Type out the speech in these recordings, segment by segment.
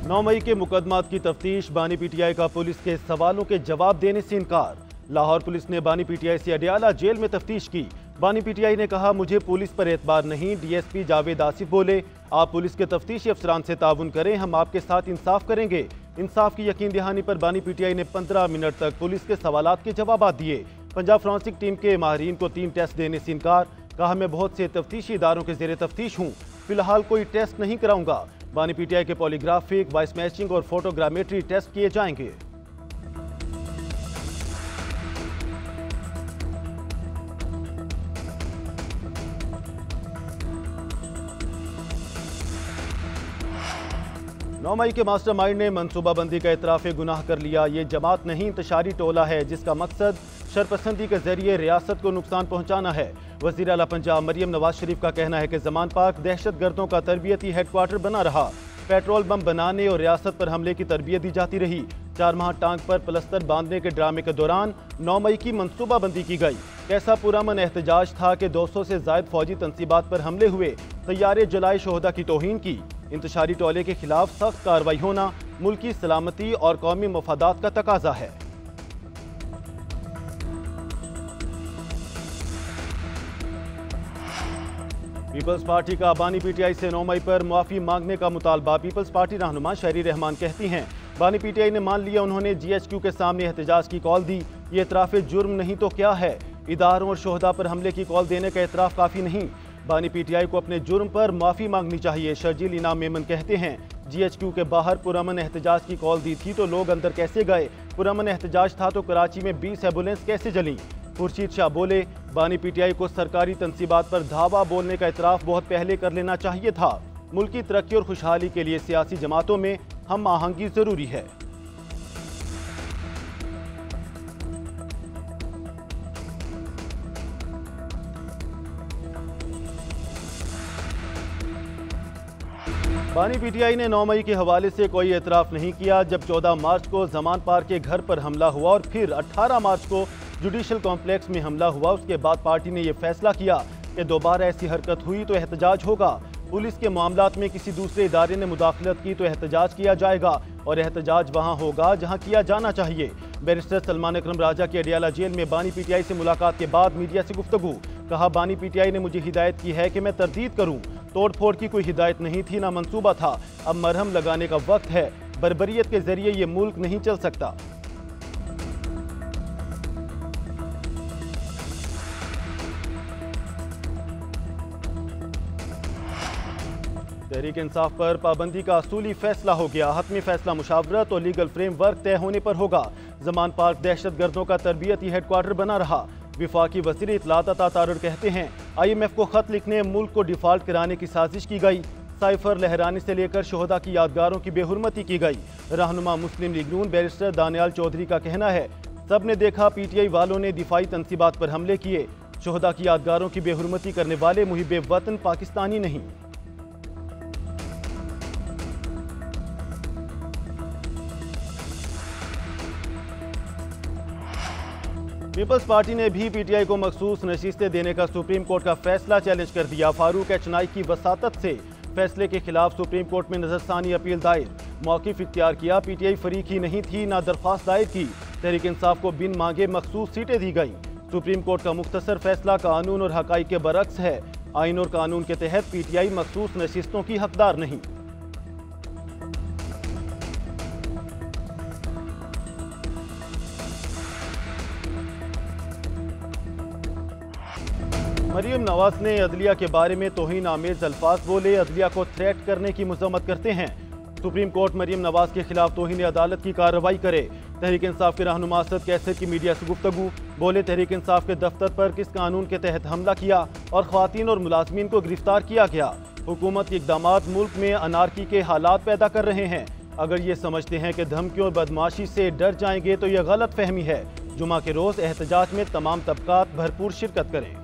9 मई के मुकदमात की तफ्तीश, बानी पीटीआई का पुलिस के सवालों के जवाब देने से इनकार। लाहौर पुलिस ने बानी पीटीआई से अडियाला जेल में तफ्तीश की। बानी पीटीआई ने कहा, मुझे पुलिस पर एतबार नहीं। डीएसपी जावेद आसिफ बोले, आप पुलिस के तफ्तीशी अफसरान से ताउन करें, हम आपके साथ इंसाफ करेंगे। इंसाफ की यकीन दहानी पर बानी पीटीआई ने 15 मिनट तक पुलिस के सवालात के जवाब दिए। पंजाब फोरेंसिक टीम के माहिरीन को 3 टेस्ट देने से इनकार। कहा, मैं बहुत से तफ्तीशी इदारों के जेर तफ्तीश हूँ, फिलहाल कोई टेस्ट नहीं कराऊंगा। बानी पीटीआई के पॉलीग्राफिक, वॉइस मैचिंग और फोटोग्रामेट्री टेस्ट किए जाएंगे। नौ मई के मास्टरमाइंड ने मनसूबाबंदी का इतराफ़ गुनाह कर लिया। ये जमात नहीं, इंतशारी टोला है जिसका मकसद शरपसंदी के जरिए रियासत को नुकसान पहुंचाना है। वज़ीर आला पंजाब मरियम नवाज शरीफ का कहना है कि ज़मान पाक दहशत गर्दों का तरबियती हेडक्वार्टर बना रहा। पेट्रोल बम बनाने और रियासत पर हमले की तरबियत दी जाती रही। 4 माह टांग पर प्लस्तर बांधने के ड्रामे के दौरान 9 मई की मनसूबाबंदी की गई। कैसा पुरअमन एहतजाज था कि 200 से ज़ायद फौजी तंसीबात पर हमले हुए, तैयारे जलाए, शोहदा की तौहीन की। इंतशारी टोले के खिलाफ सख्त कार्रवाई होना मुल्की सलामती और कौमी मफादात का तकाजा है। पीपल्स पार्टी का बानी पीटीआई से 9 मई पर मुआफ़ी मांगने का मुतालबा। पीपल्स पार्टी रहनुमा शहरी रहमान कहती हैं, बानी पीटीआई ने मान लिया, उन्होंने जीएचक्यू के सामने एहतजाज की कॉल दी। ये इतराफ़ जुर्म नहीं तो क्या है? इदारों और शोहदा पर हमले की कॉल देने का इतराफ़ काफ़ी नहीं। बानी पीटीआई को अपने जुर्म पर माफ़ी मांगनी चाहिए। शर्जील इनाम मेमन कहते हैं, जीएचक्यू के बाहर पुरअमन एहतजाज की कॉल दी थी तो लोग अंदर कैसे गए? पुरअमन एहतजाज था तो कराची में 20 एम्बुलेंस कैसे जली? खुर्शीद शाह बोले, बानी पीटीआई को सरकारी तंसीबात पर धावा बोलने का इतराफ़ बहुत पहले कर लेना चाहिए था। मुल्की तरक्की और खुशहाली के लिए सियासी जमातों में हम आहंगी ज़रूरी है। बानी पीटीआई ने 9 मई के हवाले से कोई एतराफ़ नहीं किया। जब 14 मार्च को ज़मान पार के घर पर हमला हुआ और फिर 18 मार्च को जुडिशल कॉम्प्लेक्स में हमला हुआ, उसके बाद पार्टी ने यह फैसला किया कि दोबारा ऐसी हरकत हुई तो एहतजाज होगा। पुलिस के मामलात में किसी दूसरे इदारे ने मुदाखलत की तो एहतजाज किया जाएगा और एहतजाज वहाँ होगा जहाँ किया जाना चाहिए। बैरिस्टर सलमान अकरम राजा की अडियाला जेल में बानी पीटीआई से मुलाकात के बाद मीडिया से गुफ्तगू। कहा, बानी पीटीआई ने मुझे हिदायत की है कि मैं तरदीद करूँ। तोड़ फोड़ की कोई हिदायत नहीं थी, ना मंसूबा था। अब मरहम लगाने का वक्त है। बर्बरियत के जरिए ये मुल्क नहीं चल सकता। तहरीक इंसाफ पर पाबंदी का असूली फैसला हो गया। हतमी फैसला मुशावरत और लीगल फ्रेमवर्क तय होने पर होगा। ज़मान पार्क दहशत गर्दों का तरबियती हेडक्वार्टर बना रहा। विफाकी वज़ीर इत्तलात अता तारर कहते हैं, IMF को खत लिखने मुल्क को डिफॉल्ट कराने की साजिश की गई। साइफर लहराने से लेकर शोहदा की यादगारों की बेहुरमती की गई। रहनुमा मुस्लिम लीग नून बैरिस्टर दानियाल चौधरी का कहना है, सब ने देखा पीटीआई वालों ने दिफाई तंसीबात पर हमले किए। शोहदा की यादगारों की बेहुरमती करने वाले मुहिब्बे वतन पाकिस्तानी नहीं। पीपल्स पार्टी ने भी पीटीआई को मखसूस नशिस्तें देने का सुप्रीम कोर्ट का फैसला चैलेंज कर दिया। फारूक एच नाइक की वसातत से फैसले के खिलाफ सुप्रीम कोर्ट में नजरसानी अपील दायर। मौक़िफ़ इख्तियार किया, पीटीआई फरीक ही नहीं थी, ना दरख्वास्त दायर की। तहरीक इंसाफ को बिन मांगे मखसूस सीटें दी गई। सुप्रीम कोर्ट का मुख्तसर फैसला कानून और हक़ाइक़ के बरक्स है। आइन और कानून के तहत पीटीआई मखसूस नशिस्तों की हकदार नहीं। मरियम नवाज ने अदलिया के बारे में तौहीन आमेज़ अल्फाज बोले, अदलिया को थ्रेट करने की मज़म्मत करते हैं। सुप्रीम कोर्ट मरियम नवाज के खिलाफ तौहीन अदालत की कार्रवाई करे। तहरीक इंसाफ के रहनुमा असद कैसर की मीडिया से गुफ्तगू। बोले, तहरीक इंसाफ के दफ्तर पर किस कानून के तहत हमला किया और ख़वातीन और मुलाजमीन को गिरफ्तार किया गया? हुकूमत के इक़दामात मुल्क में अनारकी के हालात पैदा कर रहे हैं। अगर ये समझते हैं कि धमकियों और बदमाशी से डर जाएंगे तो यह गलत फहमी है। जुमा के रोज़ एहतजाज में तमाम तबकात भरपूर शिरकत करें।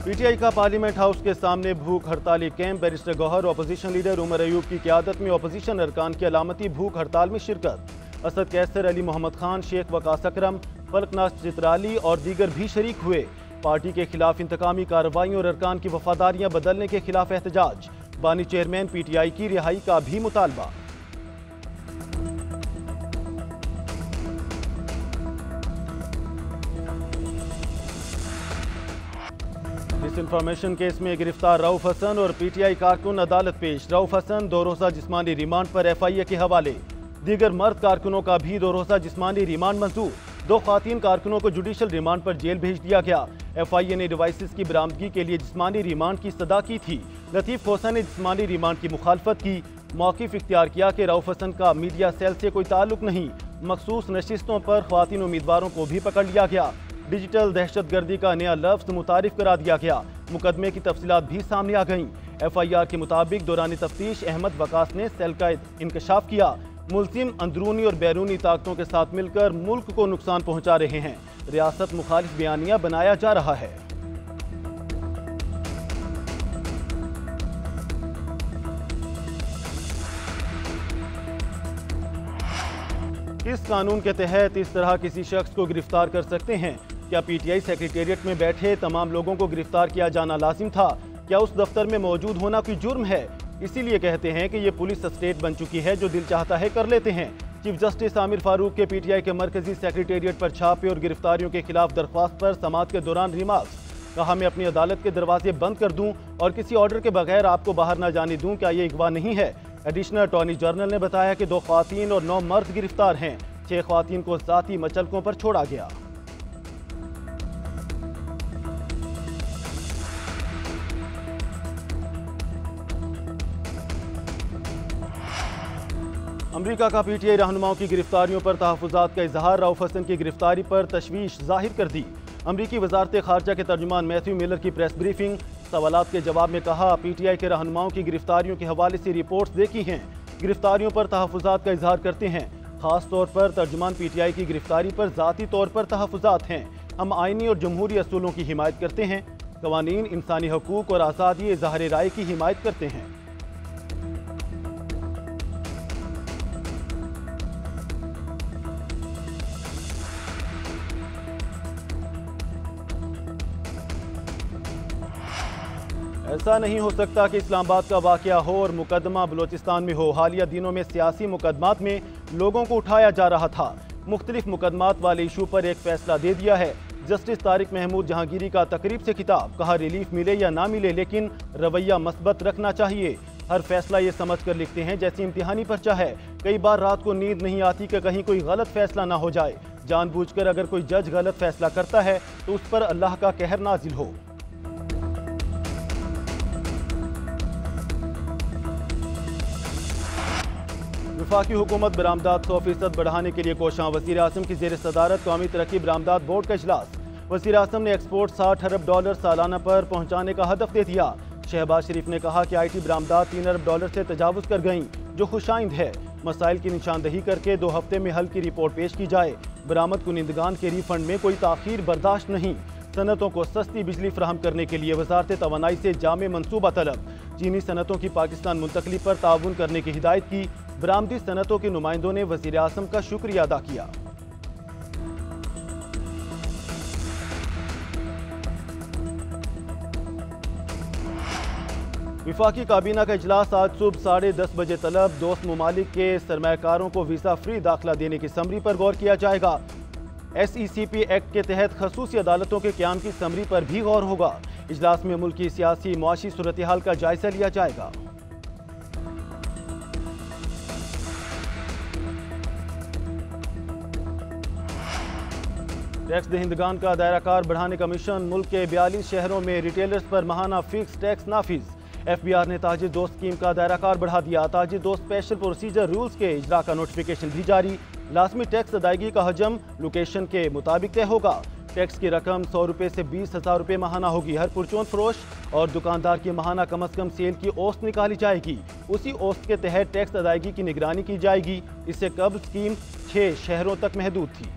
पीटीआई का पार्लियामेंट हाउस के सामने भूख हड़ताली camp. Barrister Gauhar, opposition leader Umar Ayub की क़यादत में अपोजिशन अरकान की अलामती भूख हड़ताल में शिरकत। असद कैसर, अली मोहम्मद खान, शेख वकास अकरम, फलकनाज चित्राली और दीगर भी शरीक हुए। पार्टी के खिलाफ इंतकामी कार्रवाई और अरकान की वफादारियां बदलने के खिलाफ एहतजाज। बानी चेयरमैन पीटीआई की रिहाई का भी मुतालबा। डिसइंफॉर्मेशन केस में गिरफ्तार रऊफ हसन और पीटीआई कारकुन अदालत पेश। रऊफ हसन 2 रोज़ा जिस्मानी रिमांड पर एफआईए के हवाले। दीगर मर्द कारकुनों का भी 2 रोज़ा जिस्मानी रिमांड मंजूर। 2 खातीन कारकुनों को जुडिशल रिमांड पर जेल भेज दिया गया। एफआईए ने डिवाइसेस की बरामदगी के लिए जिस्मानी रिमांड की सदा की थी। लतीफ खोसा ने जिस्मानी रिमांड की मुखालफत की। मौक़िफ़ इख्तियार किया कि रऊफ हसन का मीडिया सेल से कोई ताल्लुक नहीं। मखसूस नशिस्तों पर ख्वातीन उम्मीदवारों को भी पकड़ लिया गया। डिजिटल दहशतगर्दी का नया लफ्ज़ मुतारिफ करा दिया गया। मुकदमे की तफसीलात भी सामने आ गईं। एफआईआर के मुताबिक दौरान तफ्तीश अहमद वकास ने सेल का इंकशाफ किया। मुल्जिम अंदरूनी और बैरूनी ताकतों के साथ मिलकर मुल्क को नुकसान पहुंचा रहे हैं। रियासत मुखालिफ बयानिया बनाया जा रहा है। किस कानून के तहत इस तरह किसी शख्स को गिरफ्तार कर सकते हैं? क्या पीटीआई सेक्रेटेरिएट में बैठे तमाम लोगों को गिरफ्तार किया जाना लाजिम था? क्या उस दफ्तर में मौजूद होना कोई जुर्म है? इसीलिए कहते हैं कि ये पुलिस स्टेट बन चुकी है, जो दिल चाहता है कर लेते हैं। चीफ जस्टिस आमिर फारूक के पीटीआई के मरकजी सेक्रेटेरिएट पर छापे और गिरफ्तारियों के खिलाफ दरख्वास्त पर समाअत के दौरान रिमार्क्स। कहा, मैं अपनी अदालत के दरवाजे बंद कर दूं और किसी ऑर्डर के बगैर आपको बाहर न जाने दूं, क्या ये अगवा नहीं है? एडिशनल अटॉर्नी जनरल ने बताया कि 2 ख्वातीन और 9 मर्द गिरफ्तार हैं। 6 ख्वातीन को ज़ाती मचलकों पर छोड़ा गया। अमरीका का पीटीआई रहनुमाओं की गिरफ्तारियों पर तहफ़्फ़ुज़ात का इजहार। रऊफ हसन की गिरफ्तारी पर तशवीश जाहिर कर दी। अमरीकी वजारत खारजा के तर्जुमान मैथ्यू मिलर की प्रेस ब्रीफिंग। सवालात के जवाब में कहा, पीटीआई के रहनुमाओं की गिरफ्तारियों के हवाले से रिपोर्ट्स देखी हैं। गिरफ्तारियों पर तहफ़्फ़ुज़ात का इजहार करते हैं। खास तौर पर तर्जुमान पीटीआई की गिरफ्तारी पर ज़ाती तौर पर तहफ़्फ़ुज़ात हैं। हम आइनी और जमहूरी असूलों की हिमायत करते हैं। कवानीन, इंसानी हकूक़ और आज़ादी इज़हार राय की हिमायत करते हैं। ऐसा नहीं हो सकता कि इस्लामाबाद का वाक़या हो और मुकदमा बलोचिस्तान में हो। हालिया दिनों में सियासी मुकदमात में लोगों को उठाया जा रहा था। मुख्तलिफ मुकदमात वाले इशू पर एक फैसला दे दिया है। जस्टिस तारिक महमूद जहांगीरी का तकरीब से खिताब। कहा, रिलीफ मिले या ना मिले लेकिन रवैया मस्बत रखना चाहिए। हर फैसला ये समझ कर लिखते हैं जैसे इम्तिहानी पर्चा है। कई बार रात को नींद नहीं आती कि कहीं कोई गलत फैसला ना हो जाए। जानबूझकर अगर कोई जज गलत फैसला करता है तो उस पर अल्लाह का कहर नाजिल हो। वफाकी हुकूमत बरामदात 100% बढ़ाने के लिए कोशां। वज़ीर आज़म की ज़ेर सदारत कौमी तरक्की बरामदात बोर्ड का इजलास। वज़ीर आज़म ने एक्सपोर्ट $60 अरब सालाना पर पहुँचाने का हदफ दे दिया। शहबाज शरीफ ने कहा कि IT बरामदात $3 अरब से तजावुज़ कर गईं, जो खुशाइंद है। मसाइल की निशानदही करके 2 हफ्ते में हल की रिपोर्ट पेश की जाए। बरामद कुनिंदगान के रिफंड में कोई ताख़ीर बर्दाश्त नहीं। सनतों को सस्ती बिजली फराहम करने के लिए वजारत तवानाई से जामे मनसूबा तलब। चीनी सनतों की पाकिस्तान मुंतकली पर ताउन करने की हिदायत की। बरामदी सनतों के नुमाइंदों ने वज़ीर आज़म का शुक्रिया अदा किया। विफाकी काबीना का इजलास आज सुबह 10:30 बजे तलब। दोस्त ममालिक के सरमायाकारों को वीज़ा फ्री दाखिला देने की समरी पर गौर किया जाएगा। SECP एक्ट के तहत खसूसी अदालतों के क़याम की समरी पर भी गौर होगा। इजलास में मुल्क की सियासी मुआशी सूरत हाल का जायजा लिया जाएगा। टैक्स दहिंदगान का दायराकार बढ़ाने का मिशन। मुल्क के 42 शहरों में रिटेलर्स पर माहाना फिक्स टैक्स नाफिज। FBR ने ताजिर दोस्त स्कीम का दायराकार बढ़ा दिया। ताजिर दोस्त स्पेशल प्रोसीजर रूल्स के इजरा का नोटिफिकेशन भी जारी। लाजमी टैक्स अदायगी का हजम लोकेशन के मुताबिक तय होगा। टैक्स की रकम 100 रुपये से 20,000 रुपये माहाना होगी। हर पुरचौन फरोश और दुकानदार की माहाना कम अज़ कम सेल की औसत निकाली जाएगी। उसी औसत के तहत टैक्स अदायगी की निगरानी की जाएगी। इससे कबल स्कीम 6 शहरों तक महदूद थी।